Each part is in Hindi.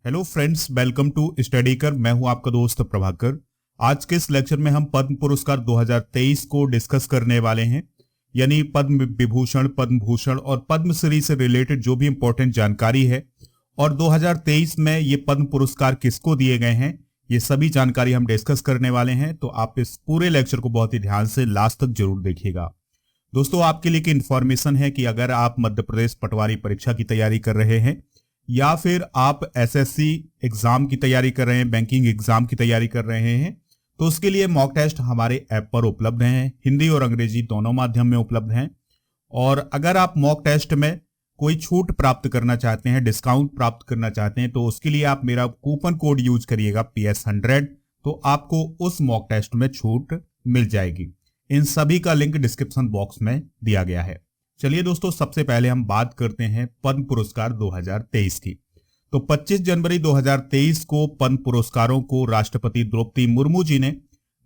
Hello friends, welcome to study कर। मैं हूं आपका दोस्त प्रभाकर। आज के इस लेक्चर में हम पद्म पुरस्कार 2023 को डिस्कस करने वाले हैं, यानी पद्म विभूषण, पद्म भूषण और पद्मश्री से रिलेटेड जो भी इंपॉर्टेंट जानकारी है और 2023 में ये पद्म पुरस्कार किसको दिए गए हैं, ये सभी जानकारी हम डिस्कस करने वाले हैं। तो आप इस पूरे लेक्चर को बहुत ही ध्यान से लास्ट तक जरूर देखिएगा। दोस्तों, आपके लिए एक इन्फॉर्मेशन है कि अगर आप मध्य प्रदेश पटवारी परीक्षा की तैयारी कर रहे हैं या फिर आप एसएससी एग्जाम की तैयारी कर रहे हैं, बैंकिंग एग्जाम की तैयारी कर रहे हैं, तो उसके लिए मॉक टेस्ट हमारे ऐप पर उपलब्ध हैं। हिंदी और अंग्रेजी दोनों माध्यम में उपलब्ध हैं। और अगर आप मॉक टेस्ट में कोई छूट प्राप्त करना चाहते हैं, डिस्काउंट प्राप्त करना चाहते हैं, तो उसके लिए आप मेरा कूपन कोड यूज करिएगा PS100, तो आपको उस मॉक टेस्ट में छूट मिल जाएगी। इन सभी का लिंक डिस्क्रिप्शन बॉक्स में दिया गया है। चलिए दोस्तों, सबसे पहले हम बात करते हैं पद्म पुरस्कार 2023 की। तो 25 जनवरी 2023 को पद्म पुरस्कारों को राष्ट्रपति द्रौपदी मुर्मू जी ने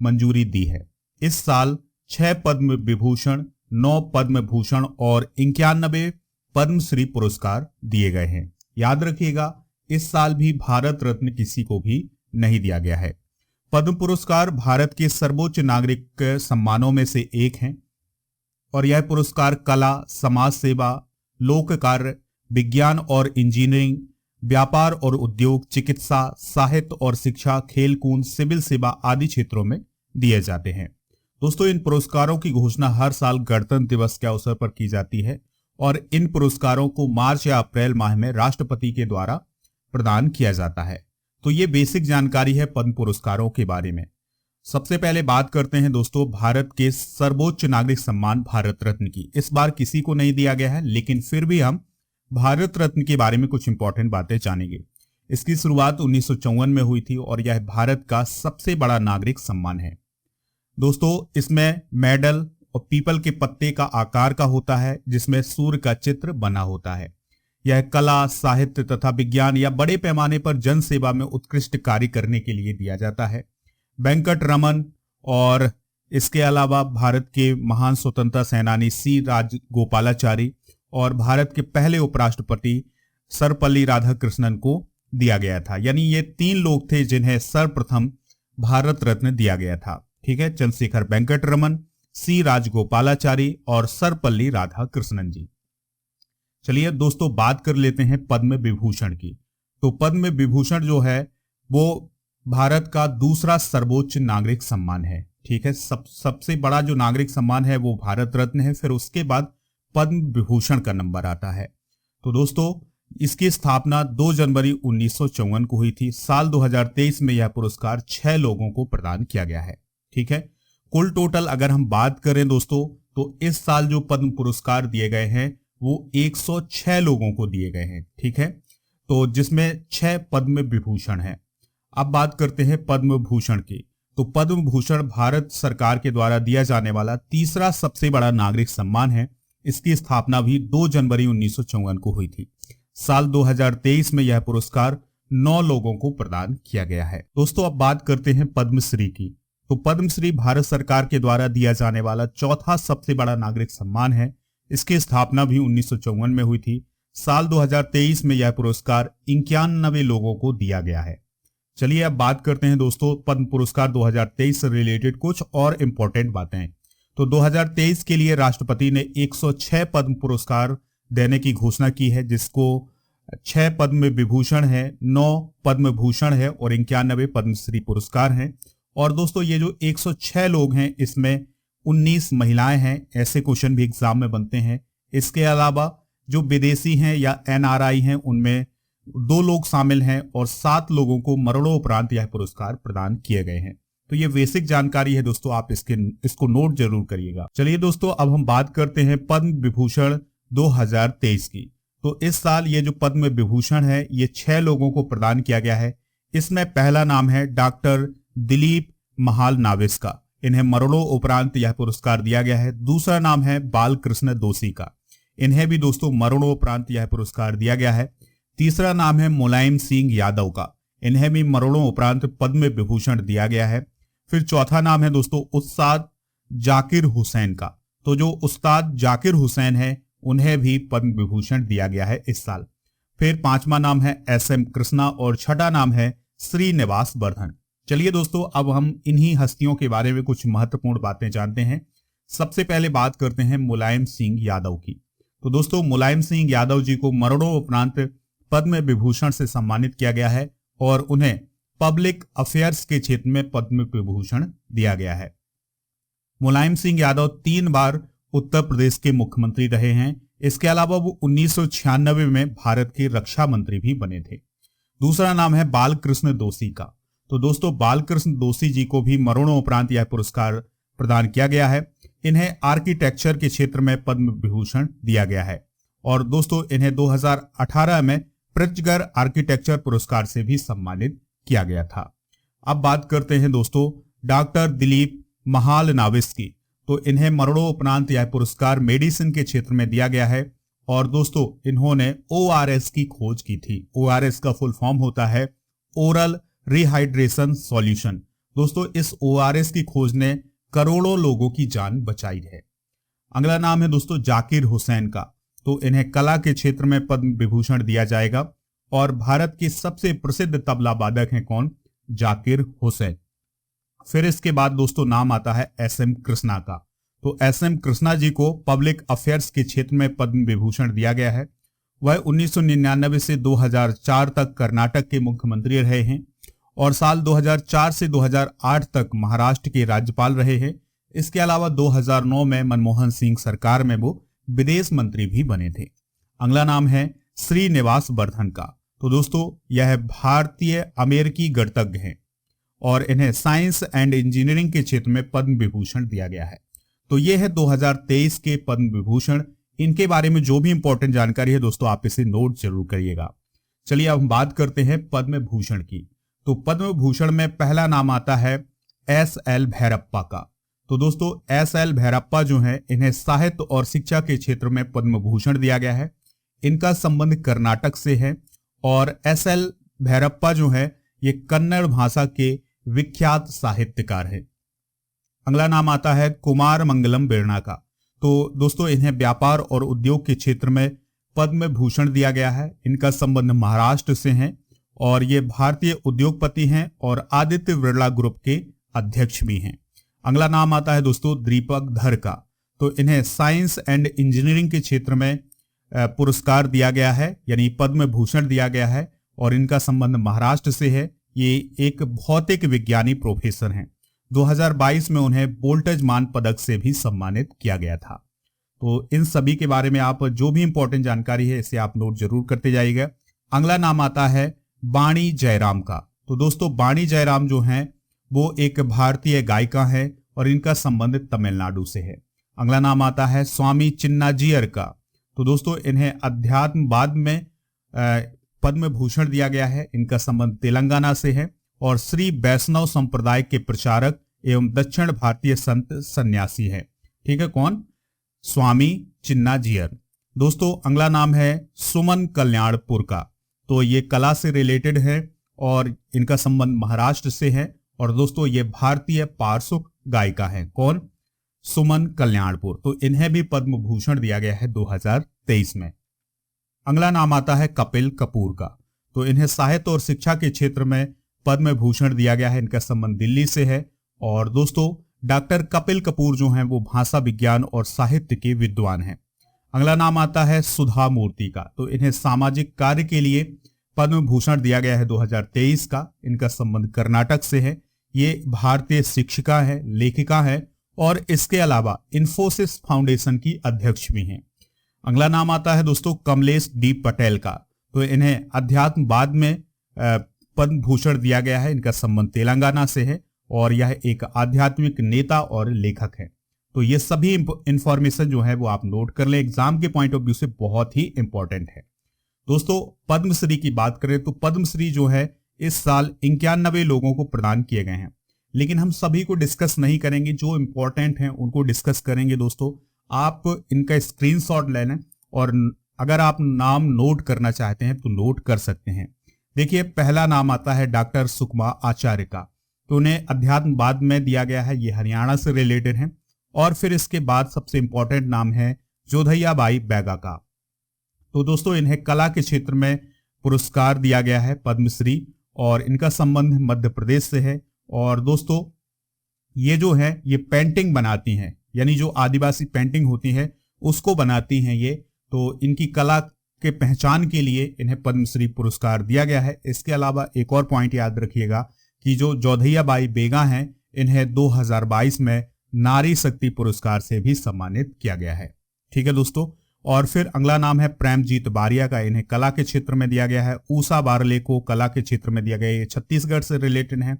मंजूरी दी है। इस साल 6 पद्म विभूषण, 9 पद्म भूषण और 91 पद्मश्री पुरस्कार दिए गए हैं। याद रखिएगा, इस साल भी भारत रत्न किसी को भी नहीं दिया गया है। पद्म पुरस्कार भारत के सर्वोच्च नागरिक सम्मानों में से एक हैं और यह पुरस्कार कला, समाज सेवा, लोक कार्य, विज्ञान और इंजीनियरिंग, व्यापार और उद्योग, चिकित्सा, साहित्य और शिक्षा, खेलकूद, सिविल सेवा आदि क्षेत्रों में दिए जाते हैं। दोस्तों, इन पुरस्कारों की घोषणा हर साल गणतंत्र दिवस के अवसर पर की जाती है और इन पुरस्कारों को मार्च या अप्रैल माह में राष्ट्रपति के द्वारा प्रदान किया जाता है। तो ये बेसिक जानकारी है पद्म पुरस्कारों के बारे में। सबसे पहले बात करते हैं दोस्तों भारत के सर्वोच्च नागरिक सम्मान भारत रत्न की। इस बार किसी को नहीं दिया गया है, लेकिन फिर भी हम भारत रत्न के बारे में कुछ इंपॉर्टेंट बातें जानेंगे। इसकी शुरुआत 1954 में हुई थी और यह भारत का सबसे बड़ा नागरिक सम्मान है। दोस्तों, इसमें मेडल और पीपल के पत्ते का आकार का होता है, जिसमें सूर्य का चित्र बना होता है। यह कला, साहित्य तथा विज्ञान या बड़े पैमाने पर जन सेवा में उत्कृष्ट कार्य करने के लिए दिया जाता है। वेंकट रमन और इसके अलावा भारत के महान स्वतंत्रता सेनानी C राजगोपालाचारी और भारत के पहले उपराष्ट्रपति सर्वपल्ली राधाकृष्णन को दिया गया था। यानी ये 3 लोग थे जिन्हें सर्वप्रथम भारत रत्न दिया गया था। ठीक है, चंद्रशेखर वेंकट रमन, C राजगोपालाचारी और सर्वपल्ली राधाकृष्णन जी। चलिए दोस्तों, बात कर लेते हैं पद्म विभूषण की। तो पद्म विभूषण जो है वो भारत का दूसरा सर्वोच्च नागरिक सम्मान है। ठीक है, सबसे बड़ा जो नागरिक सम्मान है वो भारत रत्न है, फिर उसके बाद पद्म विभूषण का नंबर आता है। तो दोस्तों, इसकी स्थापना 2 जनवरी 1954 को हुई थी। साल 2023 में यह पुरस्कार 6 लोगों को प्रदान किया गया है। ठीक है, कुल टोटल अगर हम बात करें दोस्तों, तो इस साल जो पद्म पुरस्कार दिए गए हैं वो 106 लोगों को दिए गए हैं। ठीक है, तो जिसमें 6 पद्म विभूषण हैं। अब बात करते हैं पद्म भूषण की। तो पद्म भूषण भारत सरकार के द्वारा दिया जाने वाला तीसरा सबसे बड़ा नागरिक सम्मान है। इसकी स्थापना भी 2 जनवरी 1954 को हुई थी। साल 2023 में यह पुरस्कार 9 लोगों को प्रदान किया गया है। दोस्तों, अब बात करते हैं पद्मश्री की। तो पद्मश्री भारत सरकार के द्वारा दिया जाने वाला चौथा सबसे बड़ा नागरिक सम्मान है। इसकी स्थापना भी 1954 में हुई थी। साल 2023 में यह पुरस्कार 91 लोगों को दिया गया है। चलिए अब बात करते हैं दोस्तों पद्म पुरस्कार 2023 से रिलेटेड कुछ और इंपॉर्टेंट बातें। तो 2023 के लिए राष्ट्रपति ने 106 पद्म पुरस्कार देने की घोषणा की है, जिसको 6 पद्म विभूषण है, 9 पद्म भूषण है और 91 पद्मश्री पुरस्कार हैं। और दोस्तों, ये जो 106 लोग हैं इसमें 19 महिलाएं हैं। ऐसे क्वेश्चन भी एग्जाम में बनते हैं। इसके अलावा जो विदेशी हैं या NRI हैं उनमें 2 लोग शामिल हैं और 7 लोगों को मरणोपरांत यह पुरस्कार प्रदान किए गए हैं। तो ये बेसिक जानकारी है दोस्तों, आप इसको नोट जरूर करिएगा। चलिए दोस्तों, अब हम बात करते हैं पद्म विभूषण 2023 की। तो इस साल ये जो पद्म विभूषण है ये 6 लोगों को प्रदान किया गया है। इसमें पहला नाम है डॉक्टर दिलीप महालनाविस का। इन्हें मरणोपरांत यह पुरस्कार दिया गया है। दूसरा नाम है बालकृष्ण दोषी का। इन्हें भी दोस्तों मरणोपरांत यह पुरस्कार दिया गया है। तीसरा नाम है मुलायम सिंह यादव का। इन्हें भी मरणोपरांत पद्म विभूषण दिया गया है। फिर चौथा नाम है दोस्तों उस्ताद जाकिर हुसैन का। तो जो उस्ताद जाकिर हुसैन है उन्हें भी पद्म विभूषण दिया गया है इस साल। फिर पांचवा नाम है SM कृष्णा और छठा नाम है श्रीनिवास वर्धन। चलिए दोस्तों, अब हम इन्हीं हस्तियों के बारे में कुछ महत्वपूर्ण बातें जानते हैं। सबसे पहले बात करते हैं मुलायम सिंह यादव की। तो दोस्तों, मुलायम सिंह यादव जी को मरणोपरांत पद्म विभूषण से सम्मानित किया गया है और उन्हें पब्लिक अफेयर्स के क्षेत्र में पद्म विभूषण दिया गया है। मुलायम सिंह यादव 3 बार उत्तर प्रदेश के मुख्यमंत्री रहे हैं। इसके अलावा वो 1996 में भारत के रक्षा मंत्री भी बने थे। दूसरा नाम है बालकृष्ण दोषी का। तो दोस्तों, बालकृष्ण दोषी जी को भी मरणोपरांत यह पुरस्कार प्रदान किया गया है। इन्हें आर्किटेक्चर के क्षेत्र में पद्म विभूषण दिया गया है और दोस्तों इन्हें 2018 में प्रिट्जगर आर्किटेक्चर पुरस्कार से भी सम्मानित किया गया था। अब बात करते हैं दोस्तों डॉक्टर दिलीप महालनोबिस की। तो इन्हें मरणोपरांत यह पुरस्कार मेडिसिन के क्षेत्र में दिया गया है और दोस्तों इन्होंने ORS की खोज की थी। ORS का फुल फॉर्म होता है ओरल रिहाइड्रेशन सॉल्यूशन। दोस्तों, इस ORS की खोज ने करोड़ों लोगों की जान बचाई है। अगला नाम है दोस्तों जाकिर हुसैन का। तो इन्हें कला के क्षेत्र में पद्म विभूषण दिया जाएगा और भारत के सबसे प्रसिद्ध तबला वादक हैं कौन? जाकिर हुसैन। फिर इसके बाद दोस्तों नाम आता है SM कृष्णा का। तो SM कृष्णा जी को पब्लिक अफेयर्स के क्षेत्र में पद्म विभूषण दिया गया है। वह 1999 से 2004 तक कर्नाटक के मुख्यमंत्री रहे हैं और साल 2004 से 2008 तक महाराष्ट्र के राज्यपाल रहे हैं। इसके अलावा 2009 में मनमोहन सिंह सरकार में वो विदेश मंत्री भी बने थे। अगला नाम है श्रीनिवास वर्धन का। तो दोस्तों यह भारतीय अमेरिकी गणितज्ञ हैं और इन्हें साइंस एंड इंजीनियरिंग के क्षेत्र में पद्म विभूषण दिया गया है। तो ये है 2023 के पद्म विभूषण। इनके बारे में जो भी इंपॉर्टेंट जानकारी है दोस्तों आप इसे नोट जरूर करिएगा। चलिए अब हम बात करते हैं पद्म भूषण की। तो पद्म भूषण में पहला नाम आता है SL भैरप्पा का। तो दोस्तों SL भैरप्पा जो है इन्हें साहित्य और शिक्षा के क्षेत्र में पद्म भूषण दिया गया है। इनका संबंध कर्नाटक से है और SL भैरप्पा जो है ये कन्नड़ भाषा के विख्यात साहित्यकार हैं। अगला नाम आता है कुमार मंगलम बिरला का। तो दोस्तों इन्हें व्यापार और उद्योग के क्षेत्र में पद्म भूषण दिया गया है। इनका संबंध महाराष्ट्र से है और ये भारतीय उद्योगपति हैं और आदित्य बिरला ग्रुप के अध्यक्ष भी हैं। अगला नाम आता है दोस्तों दीपक धर का। तो इन्हें साइंस एंड इंजीनियरिंग के क्षेत्र में पुरस्कार दिया गया है, यानी पद्म भूषण दिया गया है और इनका संबंध महाराष्ट्र से है। ये एक भौतिक विज्ञानी प्रोफेसर हैं। 2022 में उन्हें बोल्टजमान पदक से भी सम्मानित किया गया था। तो इन सभी के बारे में आप जो भी इंपॉर्टेंट जानकारी है इसे आप नोट जरूर करते जाइएगा। अगला नाम आता है बाणी जयराम का। तो दोस्तों बाणी जयराम जो हैं वो एक भारतीय गायिका है और इनका संबंध तमिलनाडु से है। अगला नाम आता है स्वामी चिन्नाजियर का। तो दोस्तों इन्हें अध्यात्मवाद में पद्म भूषण दिया गया है। इनका संबंध तेलंगाना से है और श्री वैष्णव संप्रदाय के प्रचारक एवं दक्षिण भारतीय संत सन्यासी है। ठीक है, कौन? स्वामी चिन्नाजियर। दोस्तों अगला नाम है सुमन कल्याणपुर का। तो ये कला से रिलेटेड है और इनका संबंध महाराष्ट्र से है और दोस्तों ये भारतीय पार्श्व गायिका है। कौन? सुमन कल्याणपुर। तो इन्हें भी पद्म भूषण दिया गया है 2023 में। अगला नाम आता है कपिल कपूर का। तो इन्हें साहित्य और शिक्षा के क्षेत्र में पद्म भूषण दिया गया है। इनका संबंध दिल्ली से है और दोस्तों डॉक्टर कपिल कपूर जो हैं वो भाषा विज्ञान और साहित्य के विद्वान हैं। अगला नाम आता है सुधा मूर्ति का। तो इन्हें सामाजिक कार्य के लिए पद्म भूषण दिया गया है 2023 का। इनका संबंध कर्नाटक से है। ये भारतीय शिक्षिका है, लेखिका है और इसके अलावा इन्फोसिस फाउंडेशन की अध्यक्ष भी हैं। अगला नाम आता है दोस्तों कमलेश डी पटेल का। तो इन्हें अध्यात्मवाद में पद्म भूषण दिया गया है। इनका संबंध तेलंगाना से है और यह एक आध्यात्मिक नेता और लेखक है। तो ये सभी इंफॉर्मेशन जो है वो आप नोट कर लें, एग्जाम के पॉइंट ऑफ व्यू से बहुत ही इंपॉर्टेंट है। दोस्तों पद्मश्री की बात करें तो पद्मश्री जो है इस साल 91 लोगों को प्रदान किए गए हैं, लेकिन हम सभी को डिस्कस नहीं करेंगे, जो इंपॉर्टेंट हैं उनको डिस्कस करेंगे। दोस्तों आप इनका स्क्रीनशॉट ले लें और अगर आप नाम नोट करना चाहते हैं तो नोट कर सकते हैं। देखिए पहला नाम आता है डॉक्टर सुकमा आचार्य का। तो उन्हें अध्यात्मवाद में दिया गया है, ये हरियाणा से रिलेटेड है। और फिर इसके बाद सबसे इंपॉर्टेंट नाम है जोधैया बाई बैगा का। तो दोस्तों इन्हें कला के क्षेत्र में पुरस्कार दिया गया है पद्मश्री, और इनका संबंध मध्य प्रदेश से है। और दोस्तों ये जो है ये पेंटिंग बनाती हैं, यानी जो आदिवासी पेंटिंग होती है उसको बनाती हैं ये, तो इनकी कला के पहचान के लिए इन्हें पद्मश्री पुरस्कार दिया गया है। इसके अलावा एक और पॉइंट याद रखिएगा कि जो जोधैया बाई बेगा हैं इन्हें 2022 में नारी शक्ति पुरस्कार से भी सम्मानित किया गया है। ठीक है दोस्तों, और फिर अगला नाम है प्रेमजीत बारिया का, इन्हें कला के क्षेत्र में दिया गया है। ऊषा बारले को कला के क्षेत्र में दिया गया है, ये छत्तीसगढ़ से रिलेटेड है।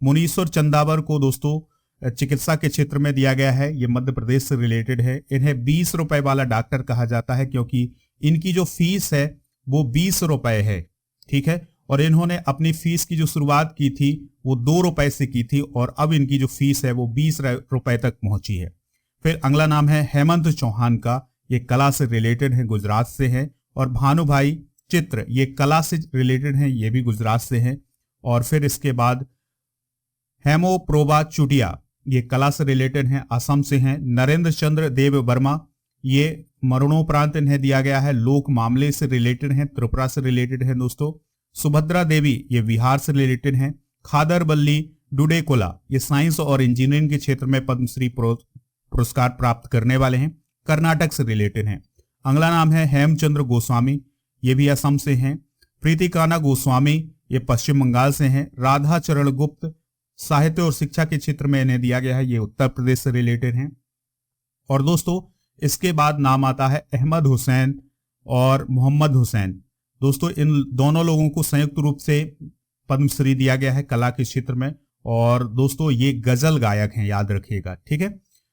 मुनीश्वर चंदावर को दोस्तों चिकित्सा के क्षेत्र में दिया गया है, ये मध्य प्रदेश से रिलेटेड है। इन्हें 20 रुपए वाला डॉक्टर कहा जाता है क्योंकि इनकी जो फीस है वो 20 रुपए है। ठीक है, और इन्होंने अपनी फीस की जो शुरुआत की थी वो 2 रुपए से की थी, और अब इनकी जो फीस है वो 20 रुपए तक पहुंची है। फिर अगला नाम है हेमंत चौहान का, ये कला से रिलेटेड है, गुजरात से है। और भानुभाई चित्र, ये कला से रिलेटेड है, ये भी गुजरात से है। और फिर इसके बाद हेमोप्रोबा चुटिया, ये कला से रिलेटेड हैं, असम से हैं। नरेंद्र चंद्र देव वर्मा, ये मरणोपरांत इन्हें दिया गया है, लोक मामले से रिलेटेड हैं, त्रिपुरा से रिलेटेड है दोस्तों। सुभद्रा देवी, ये बिहार से रिलेटेड हैं। खादर बल्ली डुडेकोला, ये साइंस और इंजीनियरिंग के क्षेत्र में पद्मश्री पुरस्कार प्राप्त करने वाले हैं, कर्नाटक से रिलेटेड हैं। अगला नाम है हेमचंद्र गोस्वामी, ये भी असम से हैं। प्रीतिकाना गोस्वामी, ये पश्चिम बंगाल से हैं। राधा चरण गुप्त, साहित्य और शिक्षा के क्षेत्र में इन्हें दिया गया है, ये उत्तर प्रदेश से रिलेटेड हैं। और दोस्तों इसके बाद नाम आता है अहमद हुसैन और मोहम्मद हुसैन। दोस्तों इन दोनों लोगों को संयुक्त रूप से पद्मश्री दिया गया है कला के क्षेत्र में, और दोस्तों ये गजल गायक हैं, याद रखिएगा। ठीक है,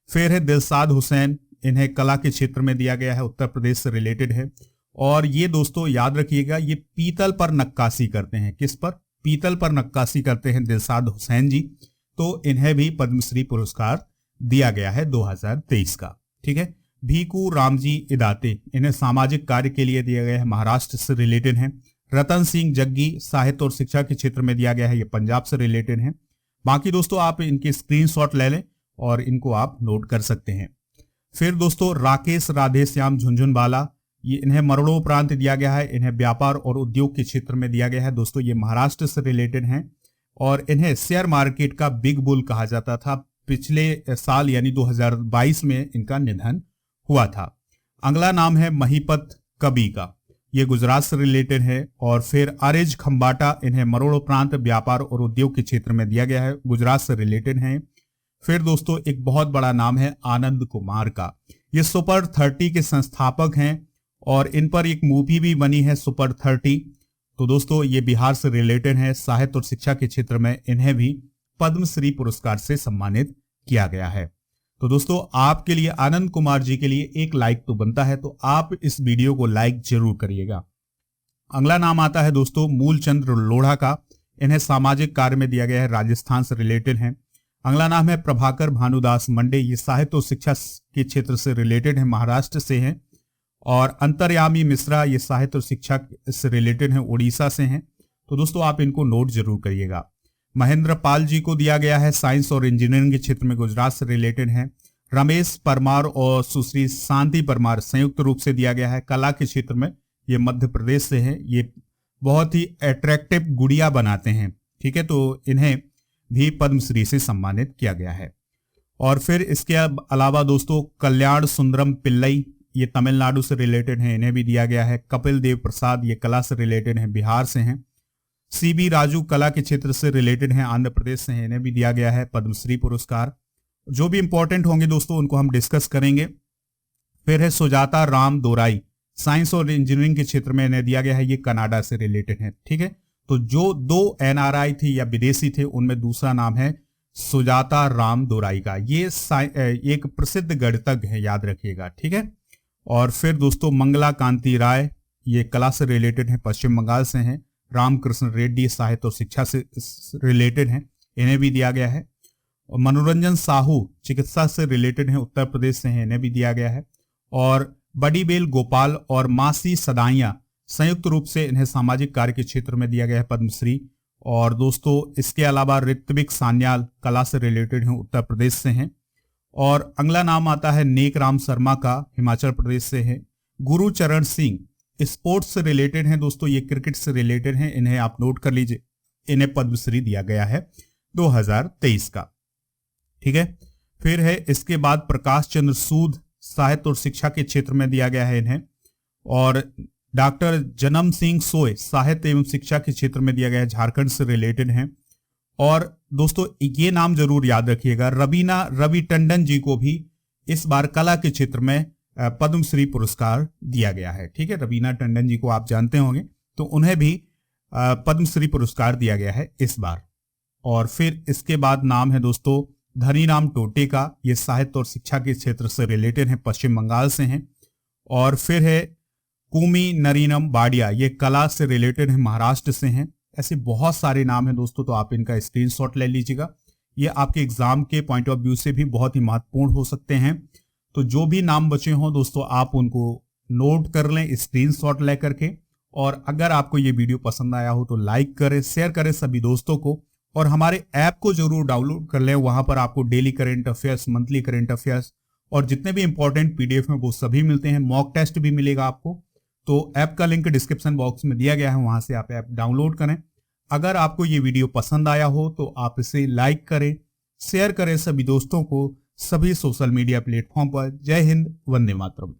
फिर है दिलसाद हुसैन, इन्हें कला के क्षेत्र में दिया गया है, उत्तर प्रदेश से रिलेटेड है। और ये दोस्तों याद रखिएगा ये पीतल पर नक्काशी करते हैं, किस पर? पीतल पर नक्काशी करते हैं दिलसाद हुसैन जी, तो इन्हें भी पद्मश्री पुरस्कार दिया गया है 2023 का। ठीक है, भीकू रामजी इदाते, इन्हें सामाजिक कार्य के लिए दिया गया है, महाराष्ट्र से रिलेटेड हैं। रतन सिंह जग्गी, साहित्य और शिक्षा के क्षेत्र में दिया गया है, ये पंजाब से रिलेटेड हैं। बाकी दोस्तों आप इनके स्क्रीनशॉट ले लें और इनको आप नोट कर सकते हैं। फिर दोस्तों राकेश राधेश्याम झुनझुनवाला, ये इन्हें मरणोपरांत दिया गया है, इन्हें व्यापार और उद्योग के क्षेत्र में दिया गया है। दोस्तों ये महाराष्ट्र से रिलेटेड हैं और इन्हें शेयर मार्केट का बिग बुल कहा जाता था। पिछले साल यानी 2022 में इनका निधन हुआ था। अगला नाम है महिपत कबी का, ये गुजरात से रिलेटेड है। और फिर आरिज खंबाटा, इन्हें मरणोपरांत व्यापार और उद्योग के क्षेत्र में दिया गया है, गुजरात से रिलेटेड है। फिर दोस्तों एक बहुत बड़ा नाम है आनंद कुमार का, ये सुपर 30 के संस्थापक हैं और इन पर एक मूवी भी बनी है सुपर 30। तो दोस्तों ये बिहार से रिलेटेड है, साहित्य और शिक्षा के क्षेत्र में इन्हें भी पद्मश्री पुरस्कार से सम्मानित किया गया है। तो दोस्तों आपके लिए, आनंद कुमार जी के लिए एक लाइक तो बनता है, तो आप इस वीडियो को लाइक जरूर करिएगा। अगला नाम आता है दोस्तों मूलचंद्र लोढ़ा का, इन्हें सामाजिक कार्य में दिया गया है, राजस्थान से रिलेटेड है। अगला नाम है प्रभाकर भानुदास मंडे, ये साहित्य और शिक्षा के क्षेत्र से रिलेटेड है, महाराष्ट्र से हैं। और अंतर्यामी मिश्रा, ये साहित्य और शिक्षा से रिलेटेड हैं, उड़ीसा से हैं। तो दोस्तों आप इनको नोट जरूर करिएगा। महेंद्र पाल जी को दिया गया है, साइंस और इंजीनियरिंग के क्षेत्र में, गुजरात से रिलेटेड हैं। रमेश परमार और सुश्री शांति परमार संयुक्त रूप से दिया गया है, कला के क्षेत्र में, ये मध्य प्रदेश से हैं। ये बहुत ही अट्रैक्टिव गुड़िया बनाते हैं। ठीक है, तो इन्हें भी पद्मश्री से सम्मानित किया गया है। और फिर इसके अलावा दोस्तों कल्याण सुंदरम पिल्लई, ये तमिलनाडु से रिलेटेड हैं, इन्हें भी दिया गया है। कपिल देव प्रसाद, ये कला से रिलेटेड हैं, बिहार से हैं। सीबी राजू कला के क्षेत्र से रिलेटेड हैं, आंध्र प्रदेश से हैं, इन्हें भी दिया गया है पद्मश्री पुरस्कार। जो भी इंपॉर्टेंट होंगे दोस्तों उनको हम डिस्कस करेंगे। फिर है सुजाता राम दोराई, साइंस और इंजीनियरिंग के क्षेत्र में इन्हें दिया गया है, ये कनाडा से रिलेटेड है। ठीक है, तो जो 2 NRI थे या विदेशी थे उनमें दूसरा नाम है सुजाता राम दोराई का, ये एक प्रसिद्ध गणितज्ञ है, याद रखिएगा। ठीक है, और फिर दोस्तों मंगला कांति राय, ये कला से रिलेटेड है, पश्चिम बंगाल से हैं। रामकृष्ण रेड्डी साहित्य और शिक्षा से रिलेटेड हैं, इन्हें भी दिया गया है। और मनोरंजन साहू चिकित्सा से रिलेटेड हैं, उत्तर प्रदेश से हैं, इन्हें भी दिया गया है। और बड़ीबेल गोपाल और मासी सदाइया संयुक्त रूप से इन्हें सामाजिक कार्य के क्षेत्र में दिया गया है पद्मश्री। और दोस्तों इसके अलावा ऋत्विक सान्याल कला से रिलेटेड हैं, उत्तर प्रदेश से हैं। और अगला नाम आता है नेक राम शर्मा का, हिमाचल प्रदेश से है। गुरुचरण सिंह स्पोर्ट्स से रिलेटेड हैं दोस्तों, ये क्रिकेट से रिलेटेड हैं, इन्हें आप नोट कर लीजिए। इन्हें पद्मश्री दिया गया है 2023 का। ठीक है, फिर है इसके बाद प्रकाश चंद्र सूद, साहित्य और शिक्षा के क्षेत्र में दिया गया है इन्हें। और डॉक्टर जन्म सिंह सोय, साहित्य एवं शिक्षा के क्षेत्र में दिया गया है, झारखंड से रिलेटेड हैं। और दोस्तों ये नाम जरूर याद रखिएगा, रवि टंडन जी को भी इस बार कला के क्षेत्र में पद्मश्री पुरस्कार दिया गया है। ठीक है, रवीना टंडन जी को आप जानते होंगे, तो उन्हें भी पद्मश्री पुरस्कार दिया गया है इस बार। और फिर इसके बाद नाम है दोस्तों धनीराम टोटे का, ये साहित्य और शिक्षा के क्षेत्र से रिलेटेड है, पश्चिम बंगाल से हैं। और फिर है कुमी नरीनम बाडिया, ये कला से रिलेटेड है, महाराष्ट्र से हैं। ऐसे बहुत सारे नाम हैं दोस्तों, तो आप इनका स्क्रीनशॉट ले लीजिएगा, ये आपके एग्जाम के पॉइंट ऑफ व्यू से भी बहुत ही महत्वपूर्ण हो सकते हैं। तो जो भी नाम बचे हों दोस्तों, आप उनको नोट कर लें स्क्रीनशॉट ले करके। और अगर आपको ये वीडियो पसंद आया हो तो लाइक करें, शेयर करें सभी दोस्तों को, और हमारे ऐप को जरूर डाउनलोड कर लें। वहां पर आपको daily current affairs, monthly current affairs और जितने भी इंपॉर्टेंट पीडीएफ में वो सभी मिलते हैं। मॉक टेस्ट भी मिलेगा आपको, तो ऐप का लिंक डिस्क्रिप्शन बॉक्स में दिया गया है, वहां से आप ऐप डाउनलोड करें। अगर आपको ये वीडियो पसंद आया हो तो आप इसे लाइक करें, शेयर करें सभी दोस्तों को, सभी सोशल मीडिया प्लेटफॉर्म पर। जय हिंद, वंदे मातरम।